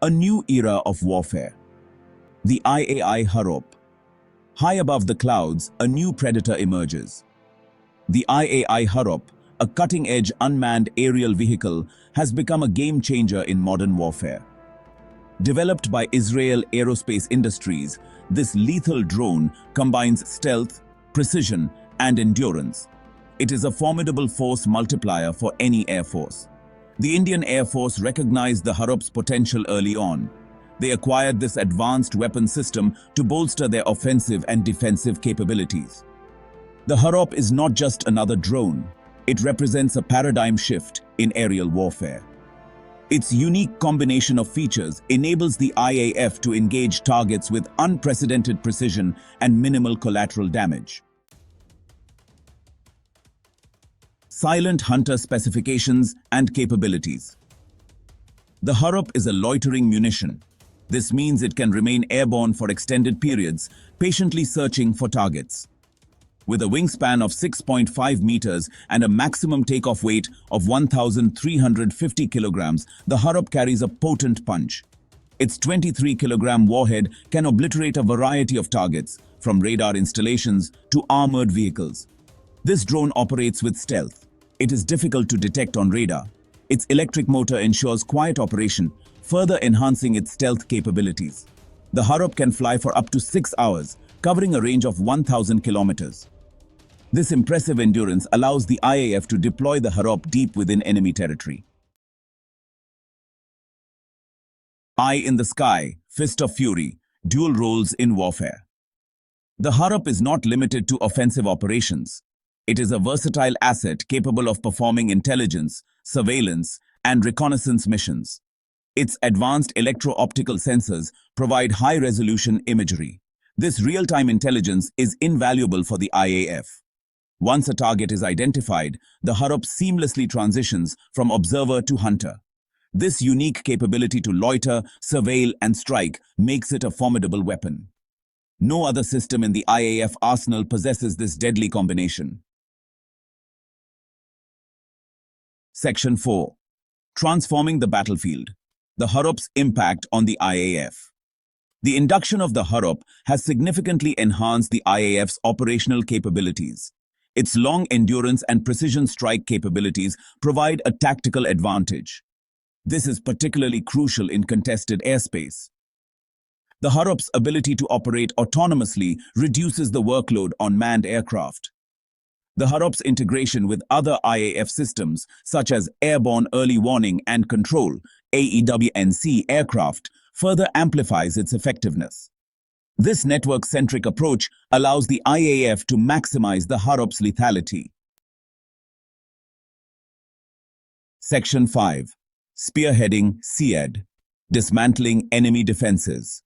A new era of warfare. The Israeli Harop. High above the clouds, a new predator emerges. The Israeli Harop, a cutting-edge unmanned aerial vehicle, has become a game-changer in modern warfare. Developed by Israel Aerospace Industries, this lethal drone combines stealth, precision, and endurance. It is a formidable force multiplier for any air force. The Indian Air Force recognized the Harop's potential early on. They acquired this advanced weapon system to bolster their offensive and defensive capabilities. The Harop is not just another drone. It represents a paradigm shift in aerial warfare. Its unique combination of features enables the IAF to engage targets with unprecedented precision and minimal collateral damage. Silent Hunter specifications and capabilities. The Harop is a loitering munition. This means it can remain airborne for extended periods, patiently searching for targets. With a wingspan of 6.5 meters and a maximum takeoff weight of 1,350 kilograms, the Harop carries a potent punch. Its 23-kilogram warhead can obliterate a variety of targets, from radar installations to armored vehicles. This drone operates with stealth. It is difficult to detect on radar. Its electric motor ensures quiet operation, further enhancing its stealth capabilities. The Harop can fly for up to 6 hours, covering a range of 1,000 kilometers. This impressive endurance allows the IAF to deploy the Harop deep within enemy territory. Eye in the sky, fist of fury, dual roles in warfare. The Harop is not limited to offensive operations. It is a versatile asset capable of performing intelligence, surveillance, and reconnaissance missions. Its advanced electro-optical sensors provide high-resolution imagery. This real-time intelligence is invaluable for the IAF. Once a target is identified, the Harop seamlessly transitions from observer to hunter. This unique capability to loiter, surveil, and strike makes it a formidable weapon. No other system in the IAF arsenal possesses this deadly combination. Section 4. Transforming the battlefield. The Harop's impact on the IAF. The induction of the Harop has significantly enhanced the IAF's operational capabilities. Its long endurance and precision strike capabilities provide a tactical advantage. This is particularly crucial in contested airspace. The Harop's ability to operate autonomously reduces the workload on manned aircraft. The Harop's integration with other IAF systems, such as Airborne Early Warning and Control (AEW&C) aircraft, further amplifies its effectiveness. This network-centric approach allows the IAF to maximize the Harop's lethality. Section 5. Spearheading SEAD. Dismantling enemy defenses.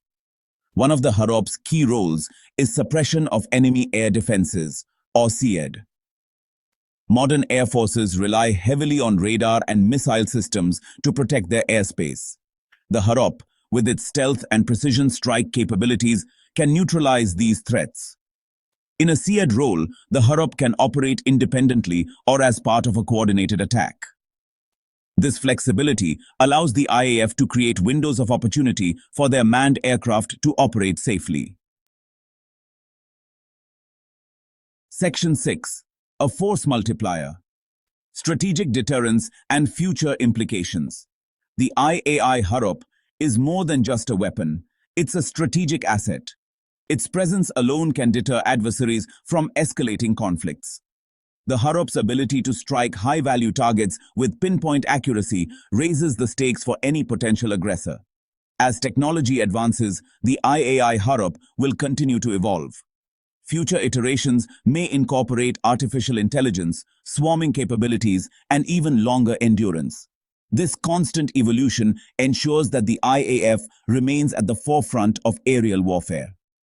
One of the Harop's key roles is suppression of enemy air defenses, or SEAD. Modern air forces rely heavily on radar and missile systems to protect their airspace. The Harop, with its stealth and precision strike capabilities, can neutralize these threats. In a SEAD role, the Harop can operate independently or as part of a coordinated attack. This flexibility allows the IAF to create windows of opportunity for their manned aircraft to operate safely. Section 6. A force multiplier. Strategic deterrence and future implications. The Israeli Harop is more than just a weapon. It's a strategic asset. Its presence alone can deter adversaries from escalating conflicts. The Harop's ability to strike high-value targets with pinpoint accuracy raises the stakes for any potential aggressor. As technology advances, the Israeli Harop will continue to evolve. Future iterations may incorporate artificial intelligence, swarming capabilities, and even longer endurance. This constant evolution ensures that the IAF remains at the forefront of aerial warfare.